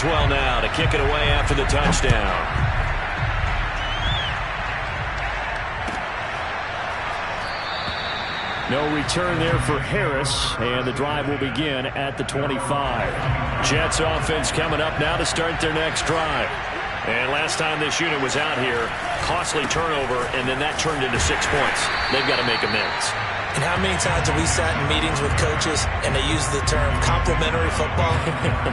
Maxwell now to kick it away after the touchdown. No return there for Harris, and the drive will begin at the 25. Jets offense coming up now to start their next drive. And last time this unit was out here, costly turnover, and then that turned into 6 points. They've got to make amends. And how many times have we sat in meetings with coaches and they use the term complementary football?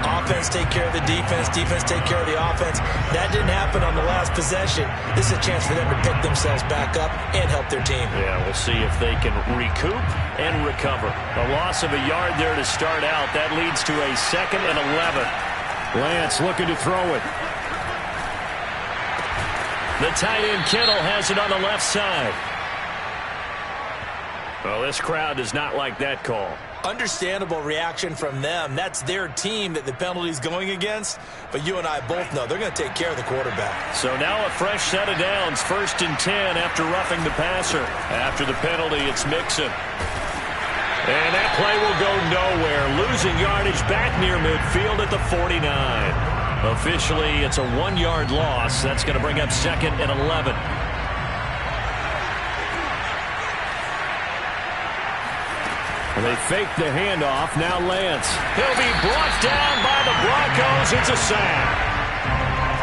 Offense take care of the defense, defense take care of the offense. That didn't happen on the last possession. This is a chance for them to pick themselves back up and help their team. Yeah, we'll see if they can recoup and recover. A loss of a yard there to start out. That leads to a 2nd and 11. Lance looking to throw it. The tight end Kittle has it on the left side. Well, this crowd does not like that call. Understandable reaction from them. That's their team that the penalty's going against. But you and I both know they're going to take care of the quarterback. So now a fresh set of downs. 1st and 10 after roughing the passer. After the penalty, it's Mixon. And that play will go nowhere. Losing yardage back near midfield at the 49. Officially, it's a 1-yard loss. That's going to bring up 2nd and 11. They fake the handoff. Now Lance. He'll be brought down by the Broncos. It's a sack.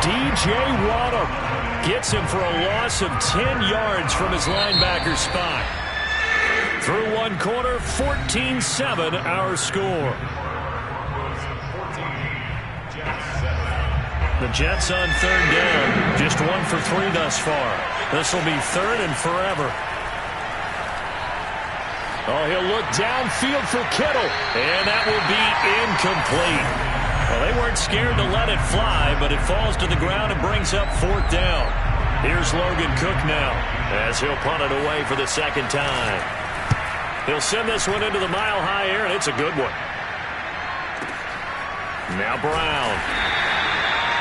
DJ Waddle gets him for a loss of 10 yards from his linebacker spot. Through one quarter, 14-7 our score. The Jets on 3rd down. Just 1 for 3 thus far. This will be 3rd and forever. Oh, he'll look downfield for Kittle. And that will be incomplete. Well, they weren't scared to let it fly, but it falls to the ground and brings up 4th down. Here's Logan Cook now as he'll punt it away for the 2nd time. He'll send this one into the mile-high air, and it's a good one. Now Brown.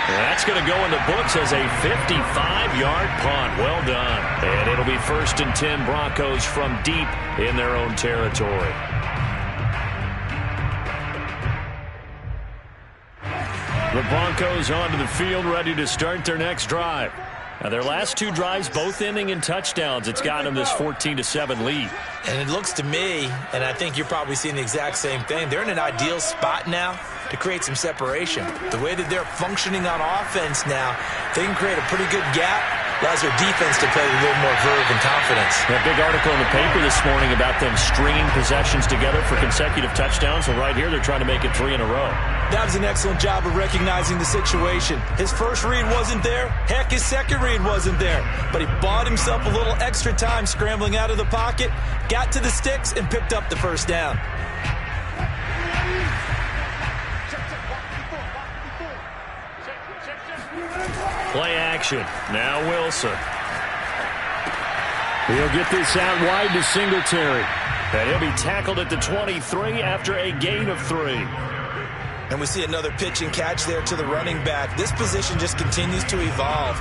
That's going to go in the books as a 55-yard punt. Well done. And it'll be 1st and 10 Broncos from deep in their own territory. The Broncos onto the field, ready to start their next drive. Now, their last 2 drives, both ending in touchdowns. It's got them this 14-7 lead. And it looks to me, and I think you're probably seeing the exact same thing, they're in an ideal spot now to create some separation. The way that they're functioning on offense now, they can create a pretty good gap. Allows their defense to play with a little more verve and confidence. A big article in the paper this morning about them stringing possessions together for consecutive touchdowns. Well, right here, they're trying to make it 3 in a row. That was an excellent job of recognizing the situation. His first read wasn't there. Heck, his second read wasn't there. But he bought himself a little extra time scrambling out of the pocket, got to the sticks, and picked up the 1st down. Play action. Now Wilson. He'll get this out wide to Singletary. And he'll be tackled at the 23 after a gain of 3. And we see another pitch and catch there to the running back. This position just continues to evolve.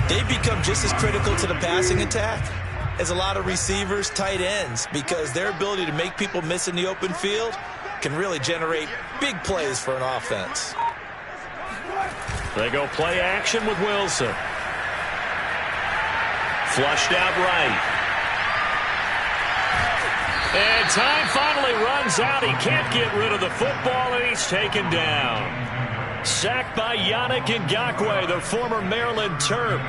They become just as critical to the passing attack as a lot of receivers, tight ends, because their ability to make people miss in the open field can really generate big plays for an offense. They go play action with Wilson. Flushed out right. And time finally runs out. He can't get rid of the football, and he's taken down. Sacked by Yannick Ngakoue, the former Maryland Terp.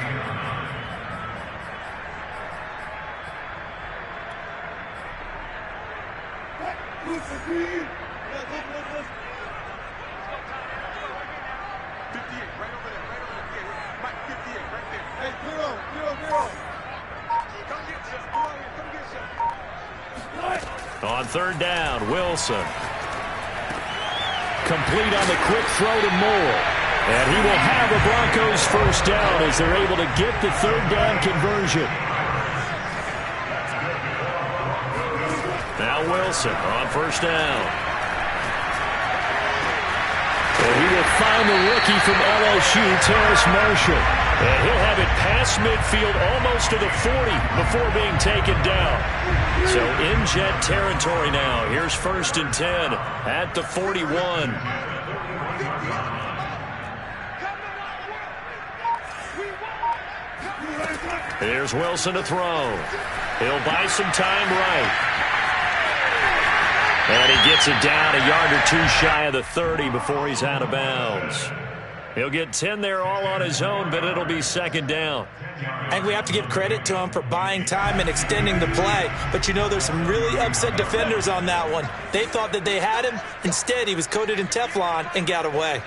On 3rd down, Wilson. Complete on the quick throw to Moore. And he will have the Broncos 1st down as they're able to get the 3rd down conversion. Now Wilson on 1st down. And he will find the rookie from LSU, Terrace Marshall. And he'll have it past midfield almost to the 40 before being taken down. So in Jet territory now. Here's 1st and 10 at the 41. Here's Wilson to throw. He'll buy some time right. And he gets it down a yard or two shy of the 30 before he's out of bounds. He'll get 10 there all on his own, but it'll be second down. I think we have to give credit to him for buying time and extending the play. But you know there's some really upset defenders on that one. They thought that they had him. Instead, he was coated in Teflon and got away.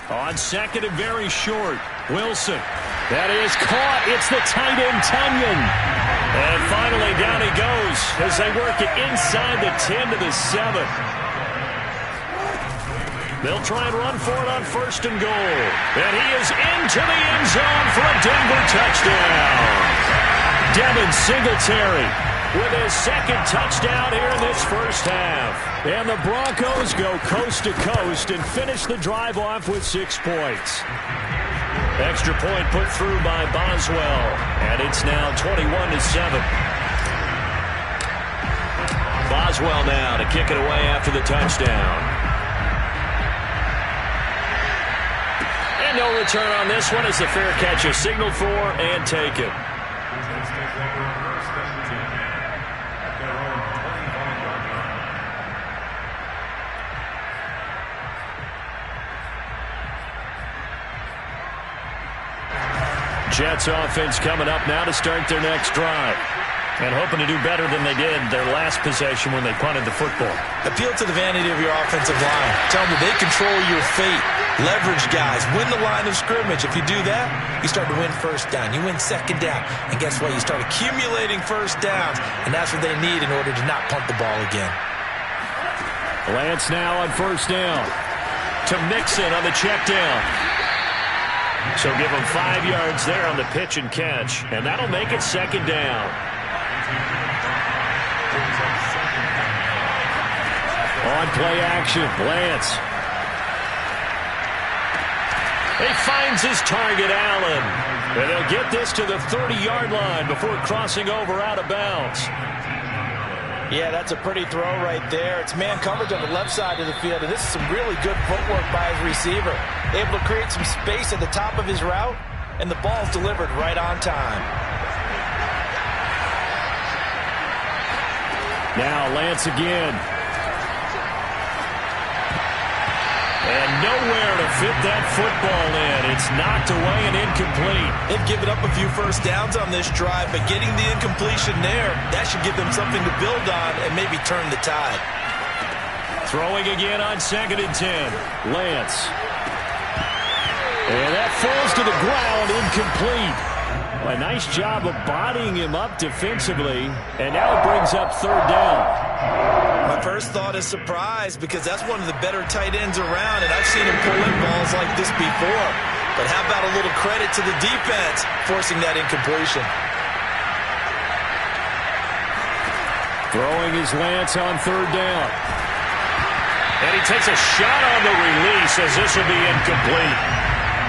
On second and very short, Wilson. That is caught. It's the tight end, Tunyon. And finally down he goes as they work it inside the 10 to the 7. They'll try and run for it on first and goal. And he is into the end zone for a Denver touchdown. Devin Singletary with his second touchdown here in this first half. And the Broncos go coast to coast and finish the drive off with 6 points. Extra point put through by Boswell. And it's now 21-7. Boswell now to kick it away after the touchdown. And no return on this one as the fair catch is signaled for and taken. Jets offense coming up now to start their next drive. And hoping to do better than they did their last possession when they punted the football. Appeal to the vanity of your offensive line. Tell them that they control your fate. Leverage guys. Win the line of scrimmage. If you do that, you start to win first down. You win second down. And guess what? You start accumulating first downs. And that's what they need in order to not punt the ball again. Lance now on first down. To Mixon on the check down. So give him 5 yards there on the pitch and catch. And that'll make it second down. On play action, Lance. He finds his target, Allen. And they'll get this to the 30-yard line before crossing over out of bounds. Yeah, that's a pretty throw right there. It's man coverage on the left side of the field, and this is some really good footwork by his receiver. Able to create some space at the top of his route, and the ball's delivered right on time. Now Lance again. And nowhere to fit that football in. It's knocked away and incomplete. They've given up a few first downs on this drive, but getting the incompletion there, that should give them something to build on and maybe turn the tide. Throwing again on second and 10. Lance. And that falls to the ground, incomplete. A nice job of bodying him up defensively, and now it brings up third down. My first thought is surprise because that's one of the better tight ends around, and I've seen him pull in balls like this before. But how about a little credit to the defense forcing that incompletion? Throwing his Lance on third down. And he takes a shot on the release as this will be incomplete.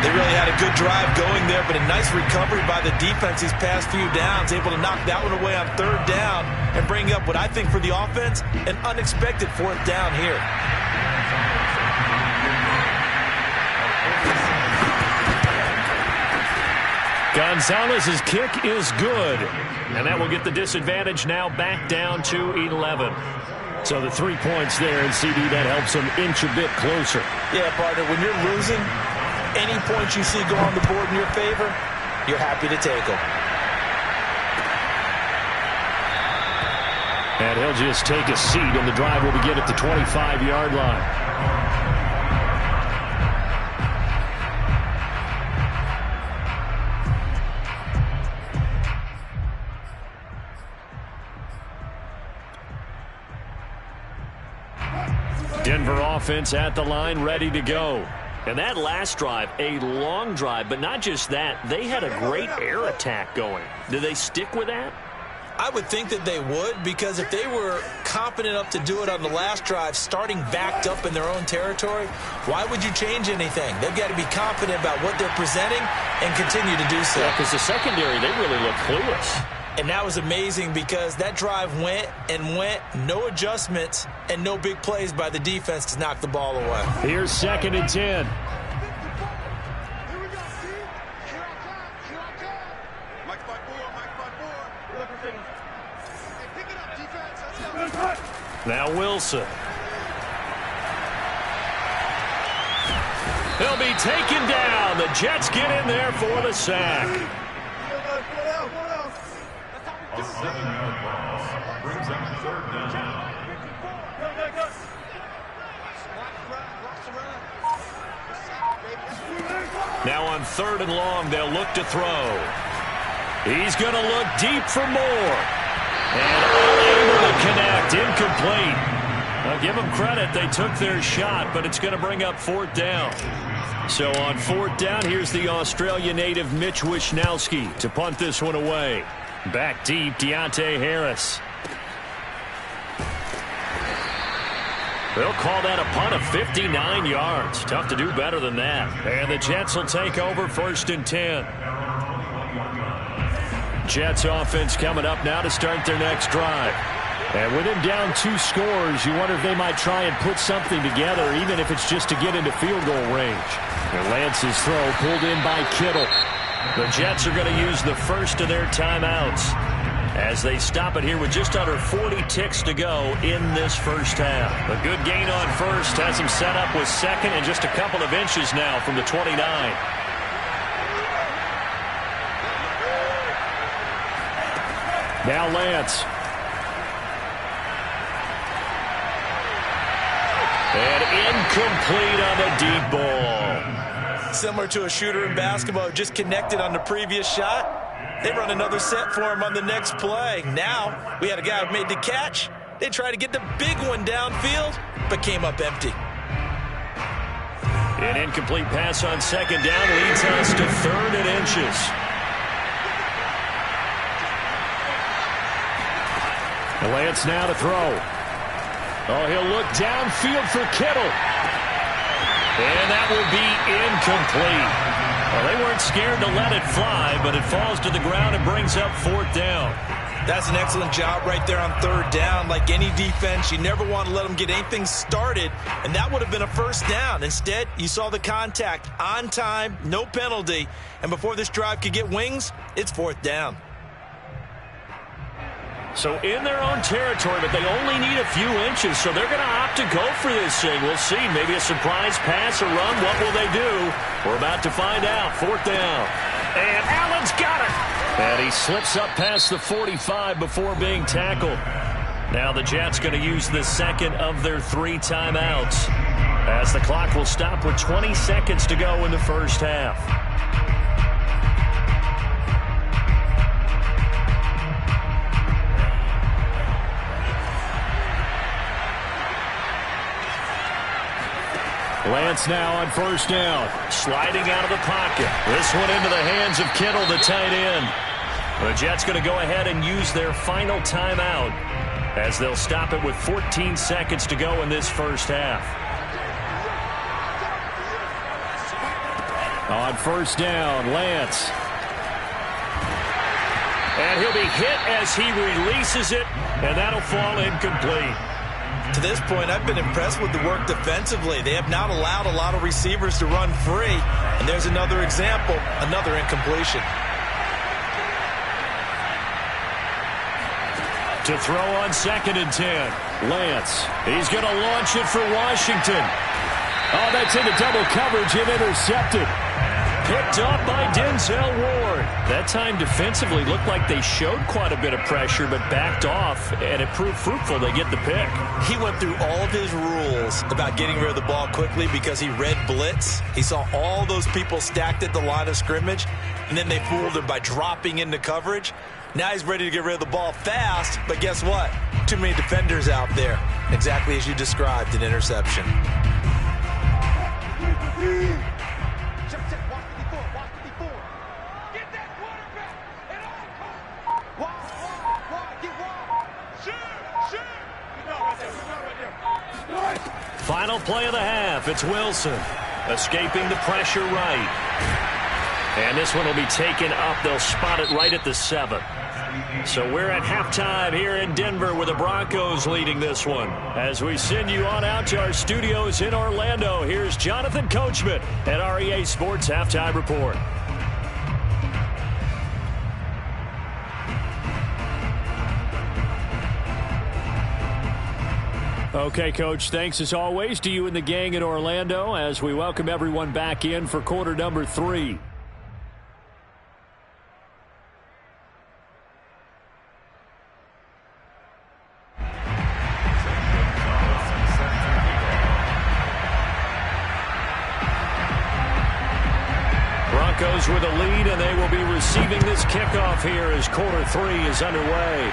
They really had a good drive going there, but a nice recovery by the defense these past few downs, able to knock that one away on third down and bring up what I think for the offense, an unexpected fourth down here. Gonzalez's kick is good, and that will get the disadvantage now back down to 11. So the 3 points there, and CD, that helps them inch a bit closer. Yeah, partner, when you're losing, any points you see go on the board in your favor, you're happy to take them. And he'll just take a seat, and the drive will begin at the 25-yard line. Denver offense at the line, ready to go. And that last drive, a long drive, but not just that, they had a great air attack going. Do they stick with that? I would think that they would, because if they were confident enough to do it on the last drive, starting backed up in their own territory, why would you change anything? They've got to be confident about what they're presenting and continue to do so. Yeah, because the secondary, they really look clueless. And that was amazing because that drive went and went, no adjustments, and no big plays by the defense to knock the ball away. Here's second and 10. Now Wilson. He'll be taken down. The Jets get in there for the sack. A 7-yard loss brings up 3rd down. Now on 3rd and long, they'll look to throw. He's going to look deep for more. And unable to connect. Incomplete. I'll give them credit. They took their shot, but it's going to bring up 4th down. So on 4th down, here's the Australia native Mitch Wishnowsky to punt this one away. Back deep, Deontay Harris. They'll call that a punt of 59 yards. Tough to do better than that. And the Jets will take over 1st and 10. Jets offense coming up now to start their next drive. And with him down 2 scores, you wonder if they might try and put something together, even if it's just to get into field goal range. And Lance's throw pulled in by Kittle. The Jets are going to use the first of their timeouts as they stop it here with just under 40 ticks to go in this first half. A good gain on first has him set up with 2nd and just a couple of inches now from the 29. Now Lance. And incomplete on the deep ball. Similar to a shooter in basketball who just connected on the previous shot. They run another set for him on the next play. Now, we had a guy who made the catch. They tried to get the big one downfield, but came up empty. An incomplete pass on 2nd down leads us to 3rd and inches. Lance now to throw. Oh, he'll look downfield for Kittle. And that will be incomplete. Well, they weren't scared to let it fly, but it falls to the ground and brings up 4th down. That's an excellent job right there on 3rd down. Like any defense, you never want to let them get anything started, and that would have been a 1st down. Instead, you saw the contact on time, no penalty, and before this drive could get wings, it's 4th down. So in their own territory, but they only need a few inches, so they're going to opt to go for this thing. We'll see. Maybe a surprise pass or run. What will they do? We're about to find out. 4th down. And Allen's got it. And he slips up past the 45 before being tackled. Now the Jets going to use the 2nd of their 3 timeouts, as the clock will stop with 20 seconds to go in the first half. Lance now on 1st down. Sliding out of the pocket. This one into the hands of Kittle, the tight end. The Jets going to go ahead and use their final timeout as they'll stop it with 14 seconds to go in this first half. On 1st down, Lance. And he'll be hit as he releases it, and that'll fall incomplete. To this point, I've been impressed with the work defensively. They have not allowed a lot of receivers to run free. And there's another example, another incompletion. To throw on 2nd and 10. Lance. He's going to launch it for Washington. Oh, that's into double coverage and intercepted. Picked up by Denzel Ward. That time defensively looked like they showed quite a bit of pressure, but backed off, and it proved fruitful. They get the pick. He went through all of his rules about getting rid of the ball quickly because he read blitz. He saw all those people stacked at the line of scrimmage, and then they fooled him by dropping into coverage. Now he's ready to get rid of the ball fast, but guess what? Too many defenders out there. Exactly as you described, an interception. Final play of the half. It's Wilson escaping the pressure right. And this one will be taken up. They'll spot it right at the 7. So we're at halftime here in Denver with the Broncos leading this one. As we send you on out to our studios in Orlando, here's Jonathan Coachman at our EA Sports Halftime Report. Okay, Coach, thanks as always to you and the gang in Orlando as we welcome everyone back in for quarter number 3. Broncos with a lead, and they will be receiving this kickoff here as quarter 3 is underway.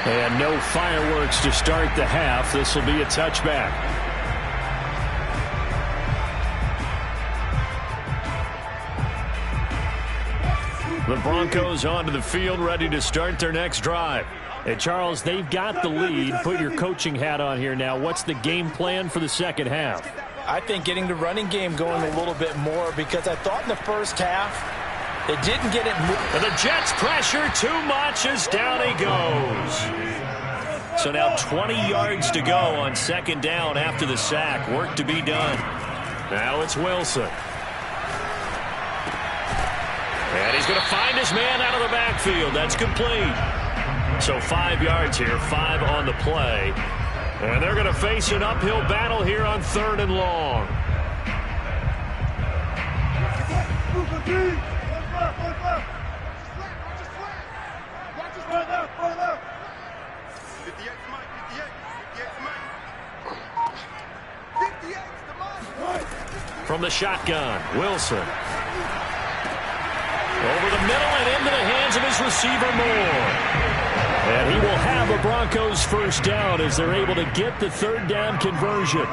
And no fireworks to start the half. This will be a touchback. The Broncos onto the field, ready to start their next drive. And Charles, they've got the lead. Put your coaching hat on here now. What's the game plan for the second half? I think getting the running game going a little bit more, because I thought in the first half they didn't get it. And the Jets pressure too much as down he goes. So now 20 yards to go on second down after the sack. Work to be done. Now it's Wilson. And he's going to find his man out of the backfield. That's complete. So 5 yards here, 5 on the play. And they're going to face an uphill battle here on 3rd and long. From the shotgun, Wilson. Over the middle and into the hands of his receiver, Moore. And he will have a Broncos first down as they're able to get the 3rd down conversion.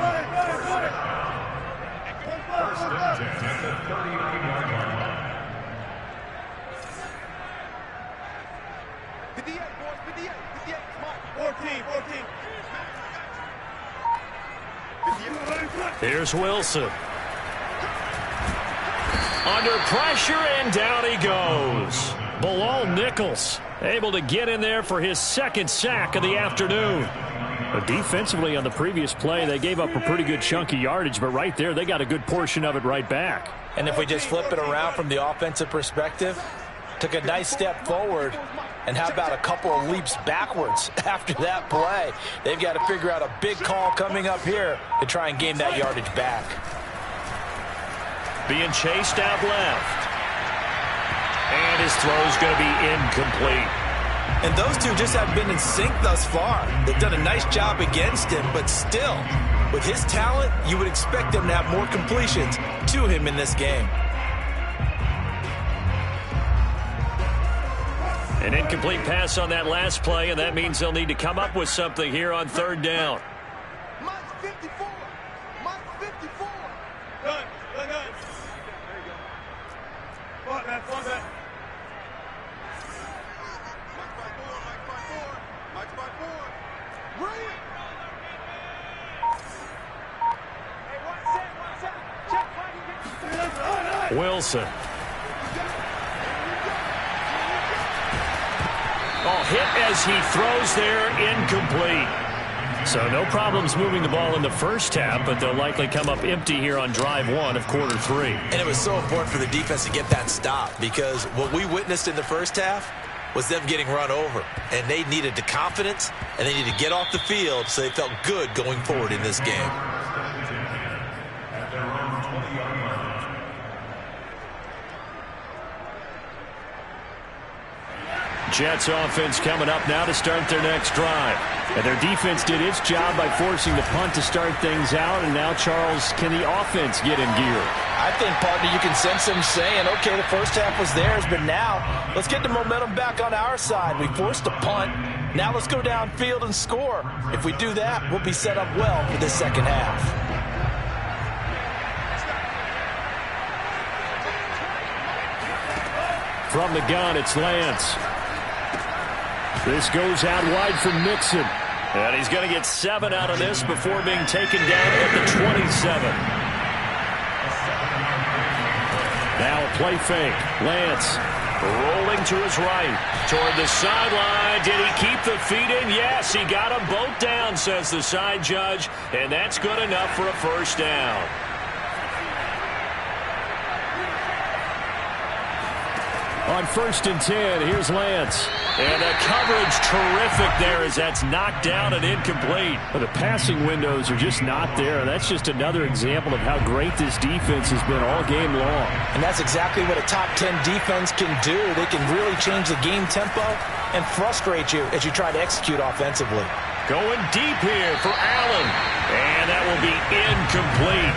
Here's Wilson. Under pressure, and down he goes. Bilal Nichols able to get in there for his 2nd sack of the afternoon. But defensively on the previous play, they gave up a pretty good chunk of yardage, but right there, they got a good portion of it right back. And if we just flip it around from the offensive perspective, took a nice step forward, and how about a couple of leaps backwards after that play? They've got to figure out a big call coming up here to try and gain that yardage back. Being chased out left. And his throw's going to be incomplete. And those two just haven't been in sync thus far. They've done a nice job against him, but still, with his talent, you would expect him to have more completions to him in this game. An incomplete pass on that last play, and that means they'll need to come up with something here on 3rd down. Wilson. Oh, hit as he throws there, incomplete. So no problems moving the ball in the first half, but they'll likely come up empty here on drive 1 of quarter 3. And it was so important for the defense to get that stop, because what we witnessed in the first half was them getting run over. And they needed the confidence, and they needed to get off the field so they felt good going forward in this game. Jets offense coming up now to start their next drive. And their defense did its job by forcing the punt to start things out. And now, Charles, can the offense get in gear? I think, partner, you can sense them saying, okay, the first half was theirs, but now let's get the momentum back on our side. We forced a punt. Now let's go downfield and score. If we do that, we'll be set up well for the second half. From the gun, it's Lance. This goes out wide for Mixon. And he's going to get 7 out of this before being taken down at the 27. Now a play fake. Lance rolling to his right. Toward the sideline. Did he keep the feet in? Yes, he got them both down, says the side judge. And that's good enough for a first down. On 1st and 10, here's Lance. And the coverage terrific there as that's knocked down and incomplete. Well, the passing windows are just not there. That's just another example of how great this defense has been all game long. And that's exactly what a top 10 defense can do. They can really change the game tempo and frustrate you as you try to execute offensively. Going deep here for Allen. And that will be incomplete.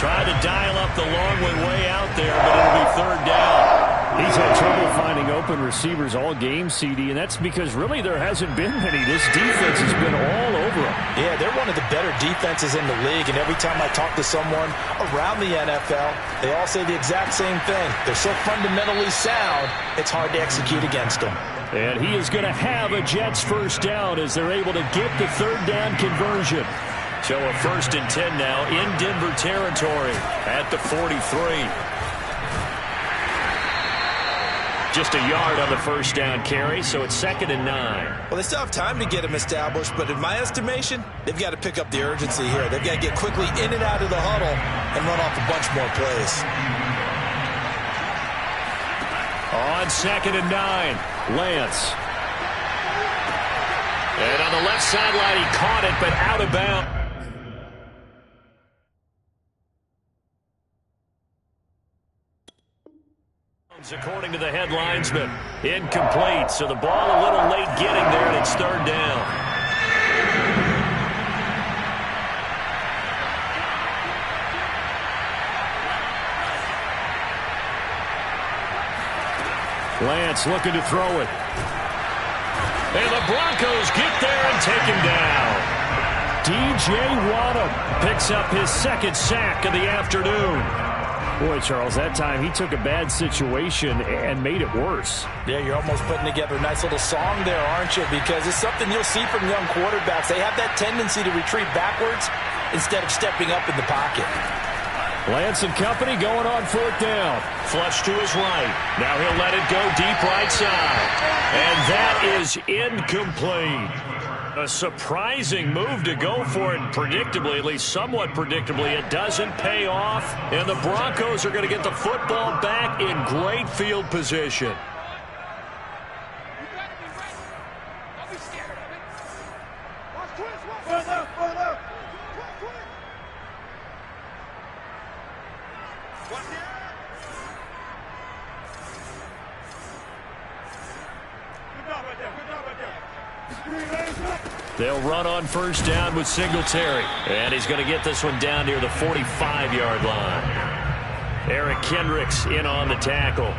Tried to dial up the long way out there, but it'll be 3rd down. He's had trouble finding open receivers all game, CD, and that's because really there hasn't been many. This defense has been all over them. Yeah, they're one of the better defenses in the league, and every time I talk to someone around the NFL, they all say the exact same thing. They're so fundamentally sound, it's hard to execute against them. And he is going to have a Jets 1st down as they're able to get the 3rd down conversion. So a 1st and 10 now in Denver territory at the 43. Just a yard on the 1st down carry, so it's 2nd and 9. Well, they still have time to get him established, but in my estimation, they've got to pick up the urgency here. They've got to get quickly in and out of the huddle and run off a bunch more plays. On 2nd and 9, Lance. And on the left sideline, he caught it, but out of bounds. According to the head linesman, incomplete. So the ball a little late getting there, and it's 3rd down. Lance looking to throw it. And the Broncos get there and take him down. DJ Waddle picks up his 2nd sack of the afternoon. Boy, Charles, that time he took a bad situation and made it worse. Yeah, you're almost putting together a nice little song there, aren't you? Because it's something you'll see from young quarterbacks. They have that tendency to retreat backwards instead of stepping up in the pocket. Lance and company going on 4th down. Flush to his right. Now he'll let it go deep right side. And that is incomplete. A surprising move to go for it, predictably, at least somewhat predictably. It doesn't pay off, and the Broncos are going to get the football back in great field position. They'll run on 1st down with Singletary. And he's going to get this one down near the 45-yard line. Eric Kendricks in on the tackle.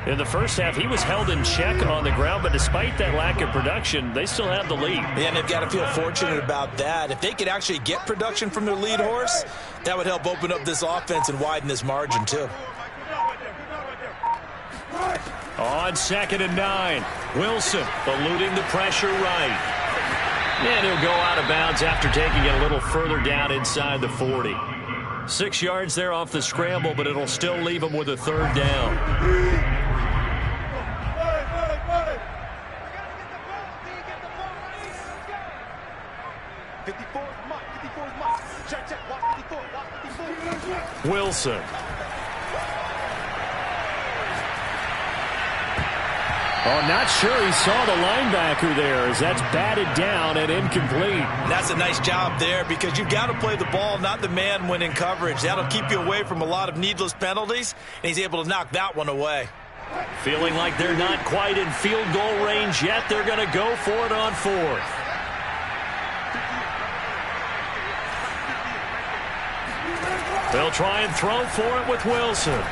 In the first half, he was held in check on the ground, but despite that lack of production, they still have the lead. Yeah, and they've got to feel fortunate about that. If they could actually get production from their lead horse, that would help open up this offense and widen this margin, too. On 2nd and 9, Wilson eluding the pressure right. And he'll go out of bounds after taking it a little further down inside the 40. 6 yards there off the scramble, but it'll still leave him with a 3rd down. Wilson. Oh, not sure he saw the linebacker there as that's batted down and incomplete. That's a nice job there because you've got to play the ball, not the man when in coverage. That'll keep you away from a lot of needless penalties, and he's able to knock that one away. Feeling like they're not quite in field goal range yet. They're going to go for it on 4th. They'll try and throw for it with Wilson.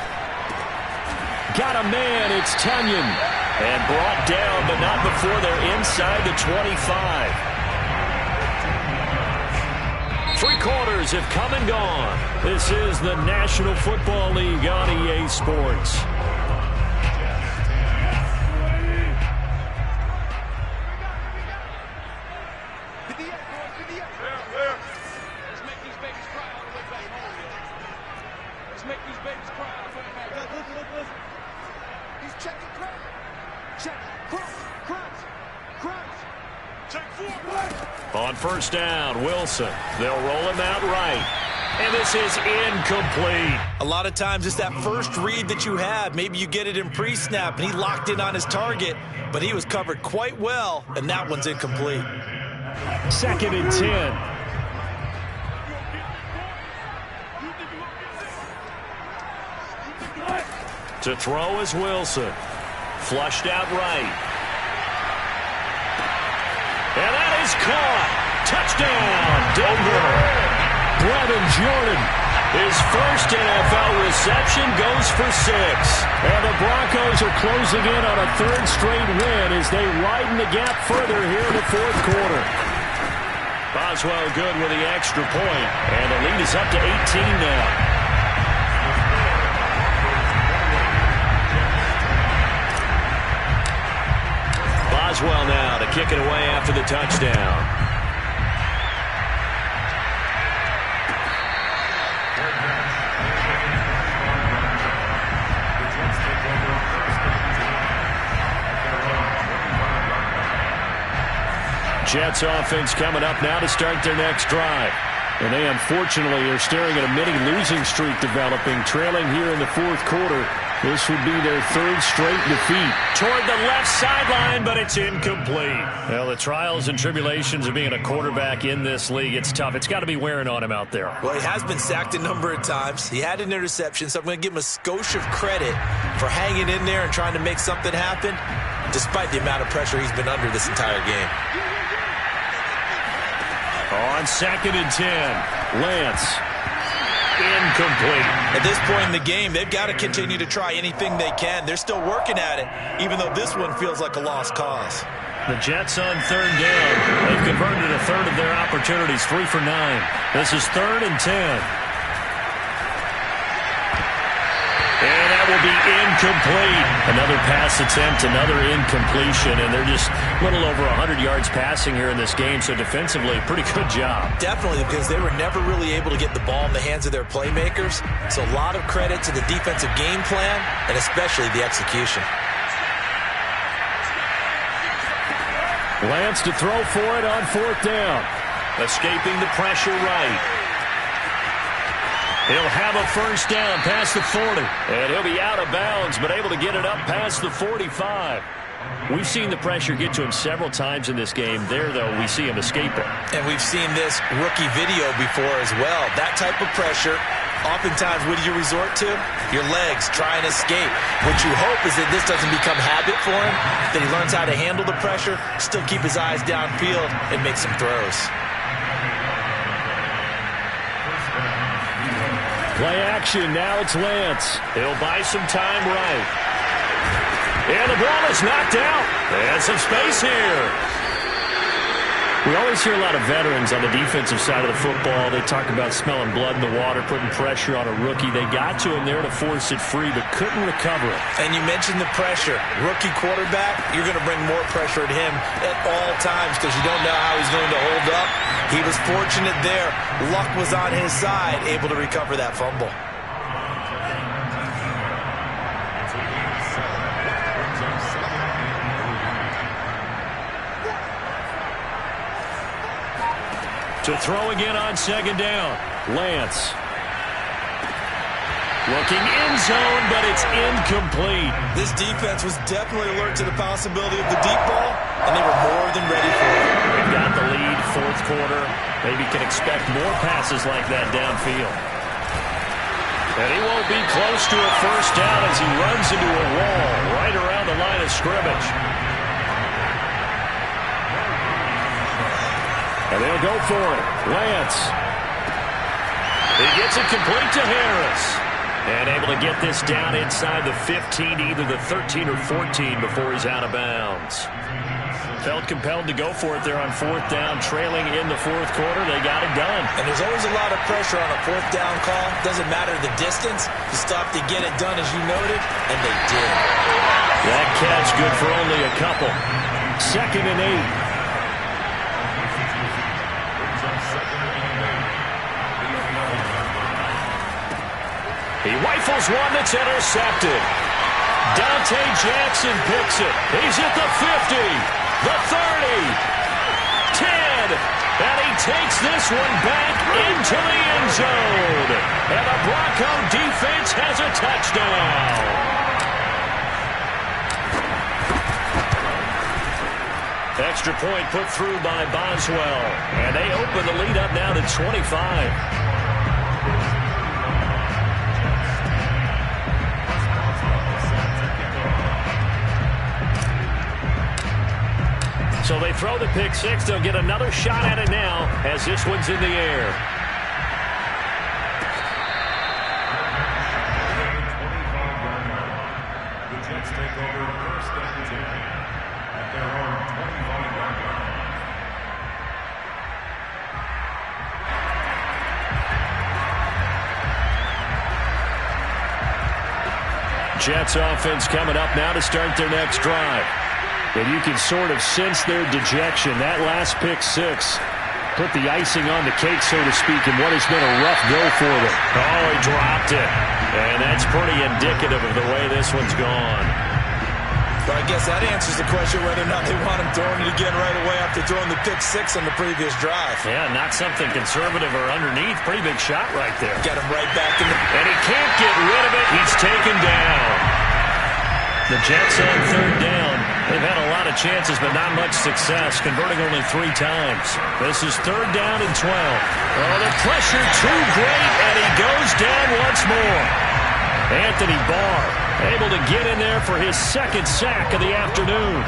Got a man, it's Tunyon. And brought down, but not before they're inside the 25. 3 quarters have come and gone. This is the National Football League on EA Sports. On 1st down, Wilson. They'll roll him out right. And this is incomplete. A lot of times it's that first read that you have. Maybe you get it in pre-snap, and he locked in on his target, but he was covered quite well, and that one's incomplete. 2nd and 10. To throw is Wilson. Flushed out right. And that is caught. Touchdown, Denver. Brevin Jordan. His first NFL reception goes for 6. And the Broncos are closing in on a 3rd straight win as they widen the gap further here in the 4th quarter. Boswell good with the extra point. And the lead is up to 18 now. Boswell now to kick it away after the touchdown. Jets offense coming up now to start their next drive. And they unfortunately are staring at a mini-losing streak developing, trailing here in the 4th quarter. This would be their 3rd straight defeat. Toward the left sideline, but it's incomplete. Well, the trials and tribulations of being a quarterback in this league, it's tough. It's got to be wearing on him out there. Well, he has been sacked a number of times. He had an interception, so I'm going to give him a skosh of credit for hanging in there and trying to make something happen, despite the amount of pressure he's been under this entire game. On 2nd and 10, Lance. Incomplete. At this point in the game, they've got to continue to try anything they can. They're still working at it, even though this one feels like a lost cause. The Jets on 3rd down. They've converted a 1/3 of their opportunities, 3 for 9. This is 3rd and 10. And that will be incomplete. Another pass attempt, another incompletion, and they're just a little over 100 yards passing here in this game, so defensively, pretty good job. Definitely, because they were never really able to get the ball in the hands of their playmakers, so a lot of credit to the defensive game plan, and especially the execution. Lance to throw for it on 4th down. Escaping the pressure right. He'll have a 1st down past the 40. And he'll be out of bounds, but able to get it up past the 45. We've seen the pressure get to him several times in this game. There, though, we see him escape it. And we've seen this rookie video before as well. That type of pressure, oftentimes, what do you resort to? Your legs, try and escape. What you hope is that this doesn't become habit for him, that he learns how to handle the pressure, still keep his eyes downfield, and make some throws. Play action, now it's Lance. He'll buy some time right. And the ball is knocked out. And some space here. We always hear a lot of veterans on the defensive side of the football. They talk about smelling blood in the water, putting pressure on a rookie. They got to him there to force it free, but couldn't recover it. And you mentioned the pressure. Rookie quarterback, you're going to bring more pressure at him at all times because you don't know how he's going to hold up. He was fortunate there. Luck was on his side, able to recover that fumble. To throw again on 2nd down, Lance. Looking in zone, but it's incomplete. This defense was definitely alert to the possibility of the deep ball, and they were more than ready for it. They've got the lead, 4th quarter. Maybe can expect more passes like that downfield. And he won't be close to a 1st down as he runs into a wall right around the line of scrimmage. And they'll go for it. Lance. He gets it complete to Harris. And able to get this down inside the 15, either the 13 or 14 before he's out of bounds. Felt compelled to go for it there on 4th down, trailing in the 4th quarter. They got it done. And there's always a lot of pressure on a 4th down call. Doesn't matter the distance. You stop to get it done, as you noted, and they did. That catch good for only a couple. 2nd and 8. He rifles one that's intercepted. Dante Jackson picks it. He's at the 50, the 30, 10, and he takes this one back into the end zone. And the Bronco defense has a touchdown. Extra point put through by Boswell. And they open the lead up now to 25. So they throw the pick six. They'll get another shot at it now as this one's in the air. The Jets take over first and 10 at their own 25-yard line. Jets offense coming up now to start their next drive. And you can sort of sense their dejection. That last pick six put the icing on the cake, so to speak, in what has been a rough go for them. Oh, he dropped it. And that's pretty indicative of the way this one's gone. But I guess that answers the question whether or not they want him throwing it again right away after throwing the pick six on the previous drive. Yeah, not something conservative or underneath. Pretty big shot right there. Got him right back in the... And he can't get rid of it. He's taken down. The Jets on third down. They've had a lot of chances, but not much success, converting only 3 times. This is third down and 12. Oh, the pressure too great, and he goes down once more. Anthony Barr able to get in there for his second sack of the afternoon.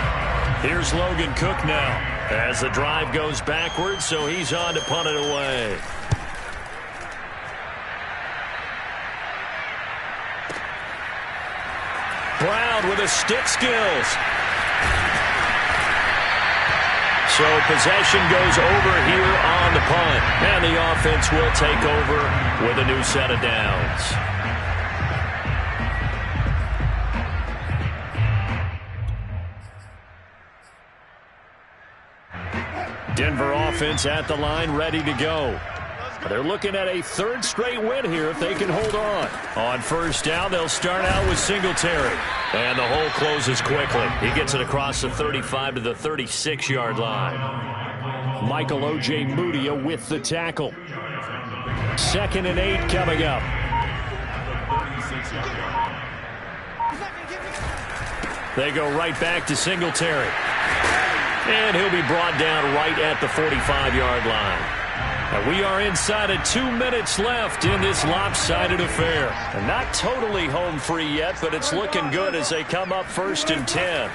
Here's Logan Cook now as the drive goes backwards, so he's on to punt it away. Brown with his stick skills. So possession goes over here on the punt. And the offense will take over with a new set of downs. Denver offense at the line, ready to go. They're looking at a third straight win here if they can hold on. On first down, they'll start out with Singletary. And the hole closes quickly. He gets it across the 35 to the 36-yard line. Michael O.J. Mudia with the tackle. 2nd and 8 coming up. They go right back to Singletary. And he'll be brought down right at the 45-yard line. And we are inside of 2 minutes left in this lopsided affair. And not totally home free yet, but it's looking good as they come up 1st and 10.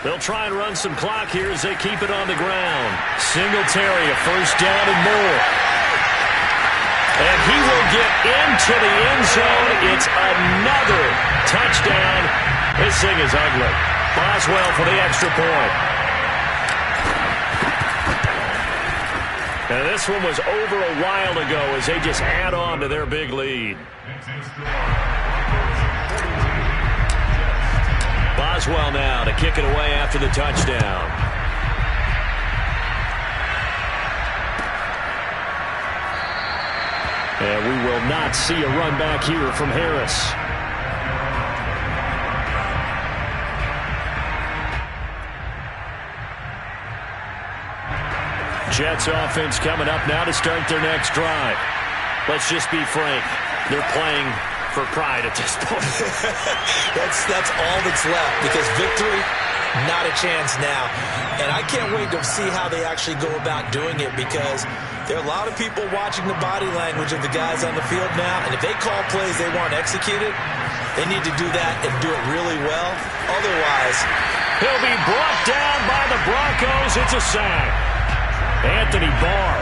They'll try and run some clock here as they keep it on the ground. Singletary, a first down and more. And he will get into the end zone. It's another touchdown. This thing is ugly. Boswell for the extra point. And this one was over a while ago as they just add on to their big lead. Boswell now to kick it away after the touchdown. And we will not see a run back here from Harris. Jets offense coming up now to start their next drive. Let's just be frank. They're playing for pride at this point. that's all that's left, because victory, not a chance now. And I can't wait to see how they actually go about doing it, because there are a lot of people watching the body language of the guys on the field now. And if they call plays they want executed, they need to do that and do it really well. Otherwise, he'll be brought down by the Broncos. It's a sack. Anthony Barr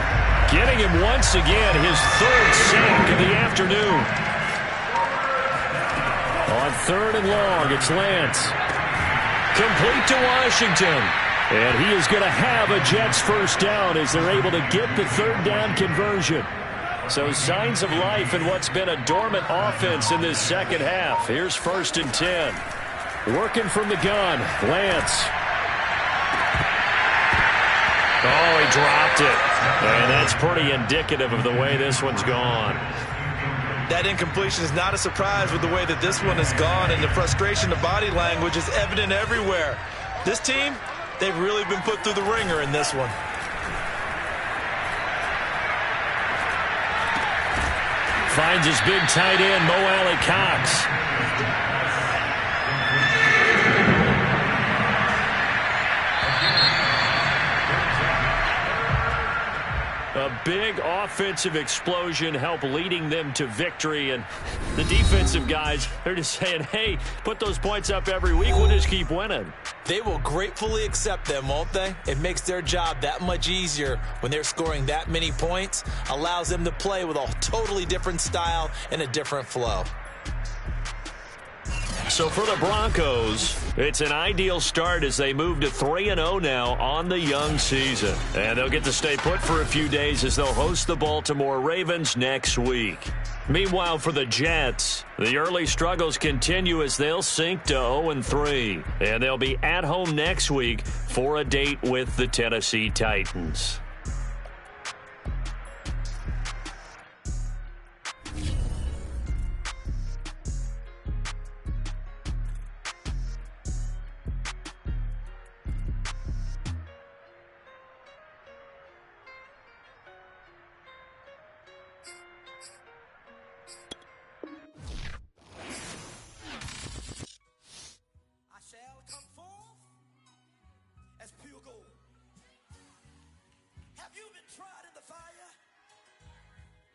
getting him once again, his 3rd sack of the afternoon. On 3rd and long, it's Lance. Complete to Washington. And he is going to have a Jets first down as they're able to get the 3rd down conversion. So signs of life in what's been a dormant offense in this second half. Here's 1st and 10. Working from the gun, Lance. Oh, he dropped it. And that's pretty indicative of the way this one's gone. That incompletion is not a surprise with the way that this one has gone, and the frustration, the body language is evident everywhere. This team, they've really been put through the ringer in this one. finds his big tight end, Mo Alley-Cox. A big offensive explosion helped leading them to victory. And the defensive guys, they're just saying, hey, put those points up every week. We'll just keep winning. They will gratefully accept them, won't they? It makes their job that much easier when they're scoring that many points. Allows them to play with a totally different style and a different flow. So for the Broncos, it's an ideal start as they move to 3-0 now on the young season. And they'll get to stay put for a few days as they'll host the Baltimore Ravens next week. Meanwhile, for the Jets, the early struggles continue as they'll sink to 0-3. And they'll be at home next week for a date with the Tennessee Titans.